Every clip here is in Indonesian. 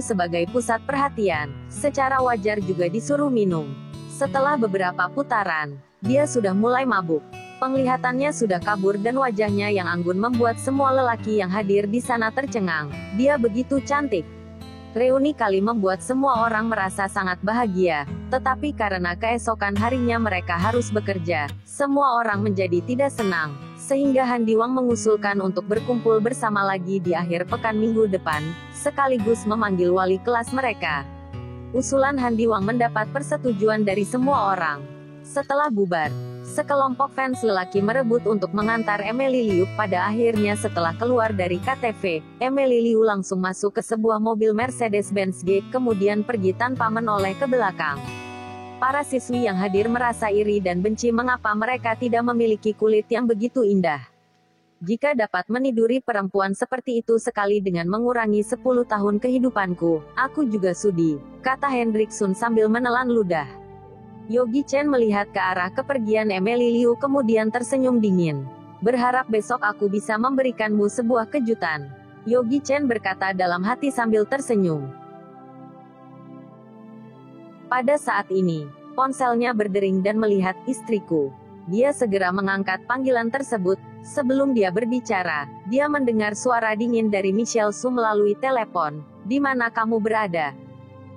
sebagai pusat perhatian, secara wajar juga disuruh minum. Setelah beberapa putaran, dia sudah mulai mabuk. Penglihatannya sudah kabur dan wajahnya yang anggun membuat semua lelaki yang hadir di sana tercengang. Dia begitu cantik. Reuni kali membuat semua orang merasa sangat bahagia, tetapi karena keesokan harinya mereka harus bekerja, semua orang menjadi tidak senang, sehingga Han Diwang mengusulkan untuk berkumpul bersama lagi di akhir pekan minggu depan, sekaligus memanggil wali kelas mereka. Usulan Han Diwang mendapat persetujuan dari semua orang. Setelah bubar, sekelompok fans lelaki merebut untuk mengantar Emily Liu. Pada akhirnya setelah keluar dari KTV, Emily Liu langsung masuk ke sebuah mobil Mercedes-Benz G, kemudian pergi tanpa menoleh ke belakang. Para siswi yang hadir merasa iri dan benci mengapa mereka tidak memiliki kulit yang begitu indah. Jika dapat meniduri perempuan seperti itu sekali dengan mengurangi 10 tahun kehidupanku, aku juga sudi, kata Hendrickson sambil menelan ludah. Yogi Chen melihat ke arah kepergian Emily Liu kemudian tersenyum dingin. Berharap besok aku bisa memberikanmu sebuah kejutan. Yogi Chen berkata dalam hati sambil tersenyum. Pada saat ini, ponselnya berdering dan melihat istriku. Dia segera mengangkat panggilan tersebut. Sebelum dia berbicara, dia mendengar suara dingin dari Michelle Su melalui telepon. Di mana kamu berada?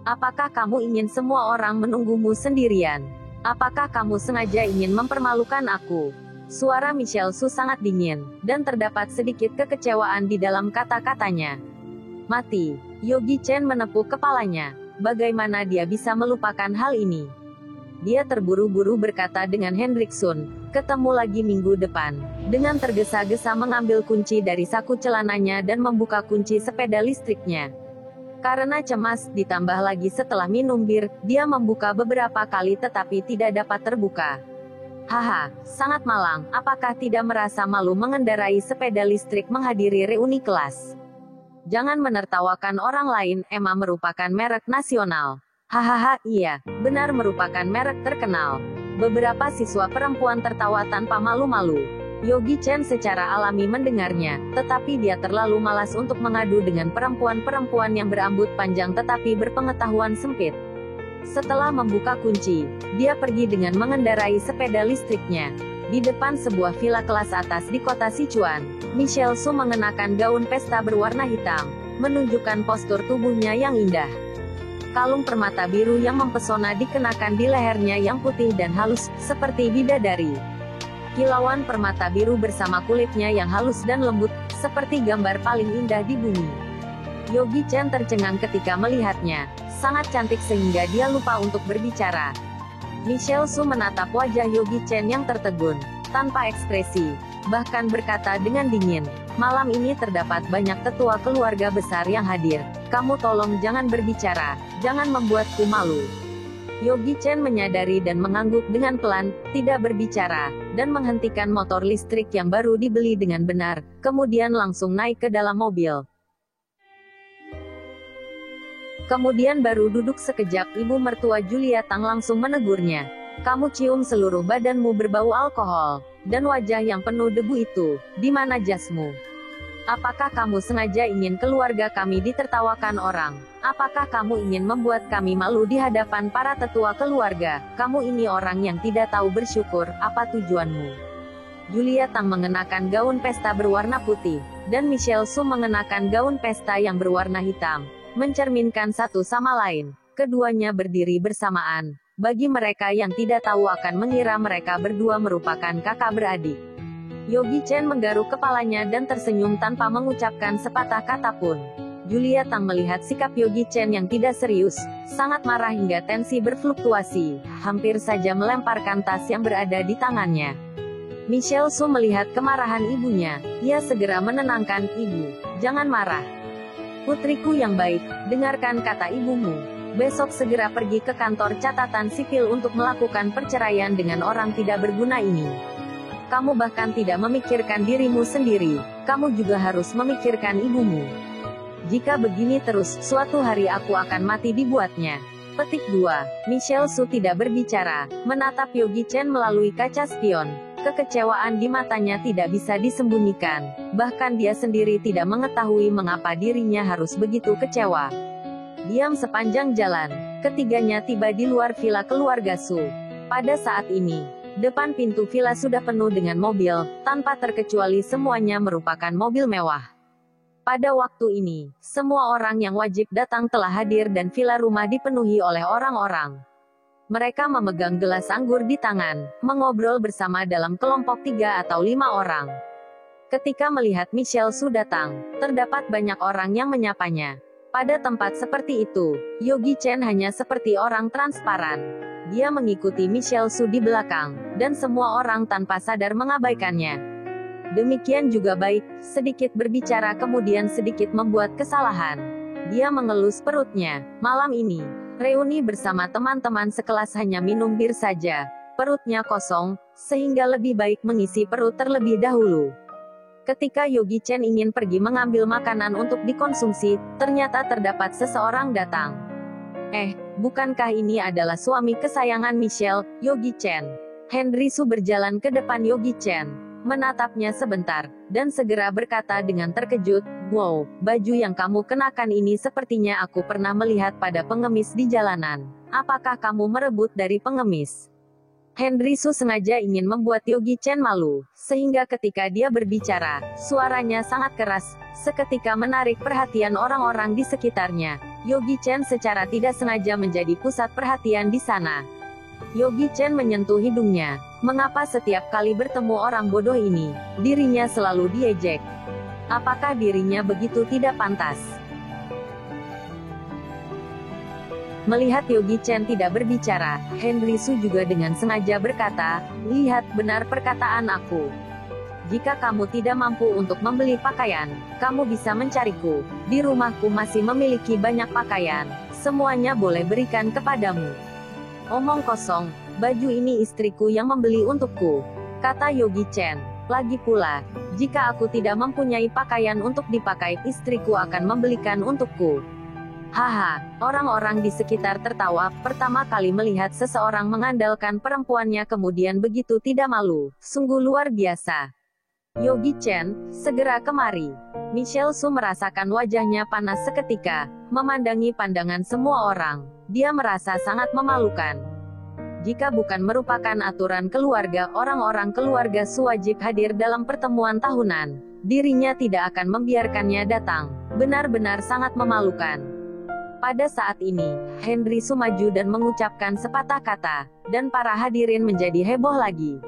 Apakah kamu ingin semua orang menunggumu sendirian? Apakah kamu sengaja ingin mempermalukan aku? Suara Michelle Su sangat dingin, dan terdapat sedikit kekecewaan di dalam kata-katanya. Mati. Yogi Chen menepuk kepalanya. Bagaimana dia bisa melupakan hal ini? Dia terburu-buru berkata dengan Hendrickson, ketemu lagi minggu depan. Dengan tergesa-gesa mengambil kunci dari saku celananya dan membuka kunci sepeda listriknya. Karena cemas, ditambah lagi setelah minum bir, dia membuka beberapa kali tetapi tidak dapat terbuka. Haha, sangat malang, apakah tidak merasa malu mengendarai sepeda listrik menghadiri reuni kelas? Jangan menertawakan orang lain, Emma merupakan merek nasional. Hahaha, iya, benar merupakan merek terkenal. Beberapa siswa perempuan tertawa tanpa malu-malu. Yogi Chen secara alami mendengarnya, tetapi dia terlalu malas untuk mengadu dengan perempuan-perempuan yang berambut panjang tetapi berpengetahuan sempit. Setelah membuka kunci, dia pergi dengan mengendarai sepeda listriknya. Di depan sebuah villa kelas atas di kota Sichuan, Michelle Su mengenakan gaun pesta berwarna hitam, menunjukkan postur tubuhnya yang indah. Kalung permata biru yang mempesona dikenakan di lehernya yang putih dan halus, seperti bidadari. Kilauan permata biru bersama kulitnya yang halus dan lembut, seperti gambar paling indah di bumi. Yogi Chen tercengang ketika melihatnya, sangat cantik sehingga dia lupa untuk berbicara. Michelle Su menatap wajah Yogi Chen yang tertegun, tanpa ekspresi, bahkan berkata dengan dingin, malam ini terdapat banyak tetua keluarga besar yang hadir, kamu tolong jangan berbicara, jangan membuatku malu. Yogi Chen menyadari dan mengangguk dengan pelan, tidak berbicara, dan menghentikan motor listrik yang baru dibeli dengan benar, kemudian langsung naik ke dalam mobil. Kemudian baru duduk sekejap, ibu mertua Julia Tang langsung menegurnya. Kamu cium seluruh badanmu berbau alkohol, dan wajah yang penuh debu itu, di mana jasmu? Apakah kamu sengaja ingin keluarga kami ditertawakan orang? Apakah kamu ingin membuat kami malu di hadapan para tetua keluarga? Kamu ini orang yang tidak tahu bersyukur, apa tujuanmu? Julia Tang mengenakan gaun pesta berwarna putih, dan Michelle Su mengenakan gaun pesta yang berwarna hitam, mencerminkan satu sama lain. Keduanya berdiri bersamaan. Bagi mereka yang tidak tahu akan mengira mereka berdua merupakan kakak beradik. Yogi Chen menggaruk kepalanya dan tersenyum tanpa mengucapkan sepatah kata pun. Julia Tang melihat sikap Yogi Chen yang tidak serius, sangat marah hingga tensi berfluktuasi, hampir saja melemparkan tas yang berada di tangannya. Michelle Su melihat kemarahan ibunya, ia segera menenangkan, ibu, jangan marah. Putriku yang baik, dengarkan kata ibumu. Besok segera pergi ke kantor catatan sipil untuk melakukan perceraian dengan orang tidak berguna ini. Kamu bahkan tidak memikirkan dirimu sendiri, kamu juga harus memikirkan ibumu. Jika begini terus, suatu hari aku akan mati dibuatnya. Petik 2. Michelle Su tidak berbicara, menatap Yogi Chen melalui kaca spion. Kekecewaan di matanya tidak bisa disembunyikan, bahkan dia sendiri tidak mengetahui mengapa dirinya harus begitu kecewa. Diam sepanjang jalan, ketiganya tiba di luar villa keluarga Su. Pada saat ini, depan pintu villa sudah penuh dengan mobil, tanpa terkecuali semuanya merupakan mobil mewah. Pada waktu ini, semua orang yang wajib datang telah hadir dan villa rumah dipenuhi oleh orang-orang. Mereka memegang gelas anggur di tangan, mengobrol bersama dalam kelompok 3 atau 5 orang. Ketika melihat Michelle Su datang, terdapat banyak orang yang menyapanya. Pada tempat seperti itu, Yogi Chen hanya seperti orang transparan. Dia mengikuti Michelle Su di belakang, dan semua orang tanpa sadar mengabaikannya. Demikian juga baik, sedikit berbicara kemudian sedikit membuat kesalahan. Dia mengelus perutnya. Malam ini, reuni bersama teman-teman sekelas hanya minum bir saja. Perutnya kosong, sehingga lebih baik mengisi perut terlebih dahulu. Ketika Yogi Chen ingin pergi mengambil makanan untuk dikonsumsi, ternyata terdapat seseorang datang. Bukankah ini adalah suami kesayangan Michelle, Yogi Chen? Henry Su berjalan ke depan Yogi Chen, menatapnya sebentar, dan segera berkata dengan terkejut, "Wow, baju yang kamu kenakan ini sepertinya aku pernah melihat pada pengemis di jalanan. Apakah kamu merebut dari pengemis?" Henry Su sengaja ingin membuat Yogi Chen malu, sehingga ketika dia berbicara, suaranya sangat keras, seketika menarik perhatian orang-orang di sekitarnya. Yogi Chen secara tidak sengaja menjadi pusat perhatian di sana. Yogi Chen menyentuh hidungnya. Mengapa setiap kali bertemu orang bodoh ini, dirinya selalu diejek? Apakah dirinya begitu tidak pantas? Melihat Yogi Chen tidak berbicara, Henry Su juga dengan sengaja berkata, "Lihat, benar perkataan aku. Jika kamu tidak mampu untuk membeli pakaian, kamu bisa mencariku. Di rumahku masih memiliki banyak pakaian, semuanya boleh berikan kepadamu." "Omong kosong, baju ini istriku yang membeli untukku," kata Yogi Chen. "Lagi pula, jika aku tidak mempunyai pakaian untuk dipakai, istriku akan membelikan untukku." Haha, orang-orang di sekitar tertawa, pertama kali melihat seseorang mengandalkan perempuannya kemudian begitu tidak malu, sungguh luar biasa. "Yogi Chen, segera kemari." Michelle Su merasakan wajahnya panas seketika, memandangi pandangan semua orang. Dia merasa sangat memalukan. Jika bukan merupakan aturan keluarga, orang-orang keluarga Su wajib hadir dalam pertemuan tahunan. Dirinya tidak akan membiarkannya datang. Benar-benar sangat memalukan. Pada saat ini, Henry Su maju dan mengucapkan sepatah kata, dan para hadirin menjadi heboh lagi.